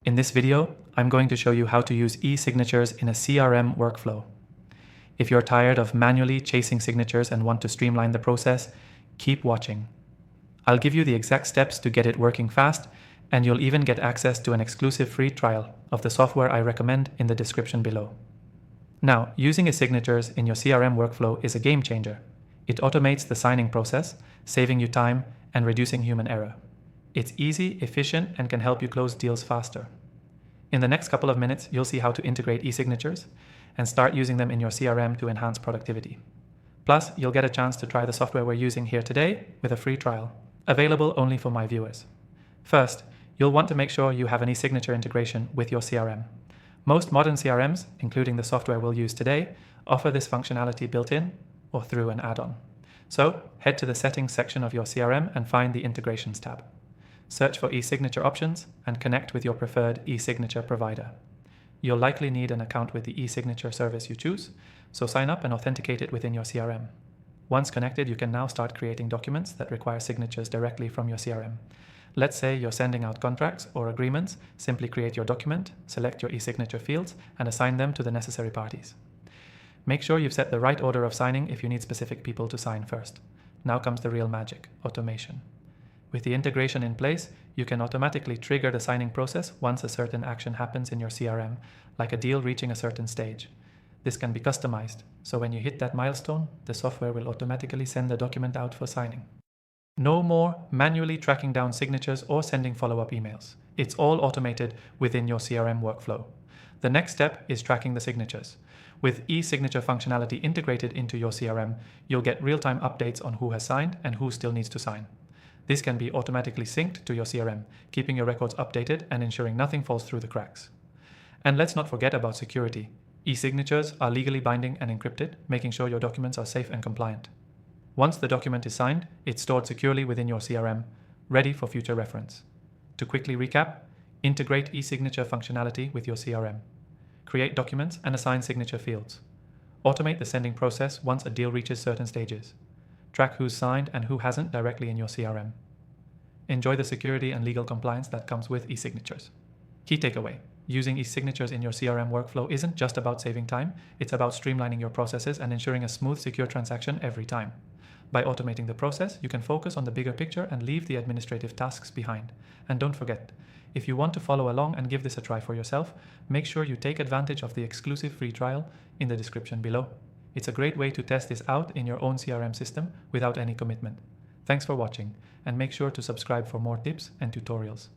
In this video, I'm going to show you how to use eSignatures in a CRM workflow. If you're tired of manually chasing signatures and want to streamline the process, keep watching. I'll give you the exact steps to get it working fast, and you'll even get access to an exclusive free trial of the software I recommend in the description below. Now, using eSignatures in your CRM workflow is a game changer. It automates the signing process, saving you time and reducing human error. It's easy, efficient, and can help you close deals faster. In the next couple of minutes, you'll see how to integrate eSignatures and start using them in your CRM to enhance productivity. Plus, you'll get a chance to try the software we're using here today with a free trial, available only for my viewers. First, you'll want to make sure you have an eSignature integration with your CRM. Most modern CRMs, including the software we'll use today, offer this functionality built in or through an add-on. So, head to the Settings section of your CRM and find the Integrations tab. Search for eSignature options and connect with your preferred eSignature provider. You'll likely need an account with the eSignature service you choose, so sign up and authenticate it within your CRM. Once connected, you can now start creating documents that require signatures directly from your CRM. Let's say you're sending out contracts or agreements. Simply create your document, select your eSignature fields, and assign them to the necessary parties. Make sure you've set the right order of signing if you need specific people to sign first. Now comes the real magic: automation. With the integration in place, you can automatically trigger the signing process once a certain action happens in your CRM, like a deal reaching a certain stage. This can be customized, so when you hit that milestone, the software will automatically send the document out for signing. No more manually tracking down signatures or sending follow-up emails. It's all automated within your CRM workflow. The next step is tracking the signatures. With eSignature functionality integrated into your CRM, you'll get real-time updates on who has signed and who still needs to sign. This can be automatically synced to your CRM, keeping your records updated and ensuring nothing falls through the cracks. And let's not forget about security. eSignatures are legally binding and encrypted, making sure your documents are safe and compliant. Once the document is signed, it's stored securely within your CRM, ready for future reference. To quickly recap, integrate eSignature functionality with your CRM. Create documents and assign signature fields. Automate the sending process once a deal reaches certain stages. Track who's signed and who hasn't directly in your CRM. Enjoy the security and legal compliance that comes with eSignatures. Key takeaway: using eSignatures in your CRM workflow isn't just about saving time, it's about streamlining your processes and ensuring a smooth, secure transaction every time. By automating the process, you can focus on the bigger picture and leave the administrative tasks behind. And don't forget, if you want to follow along and give this a try for yourself, make sure you take advantage of the exclusive free trial in the description below. It's a great way to test this out in your own CRM system without any commitment. Thanks for watching, and make sure to subscribe for more tips and tutorials.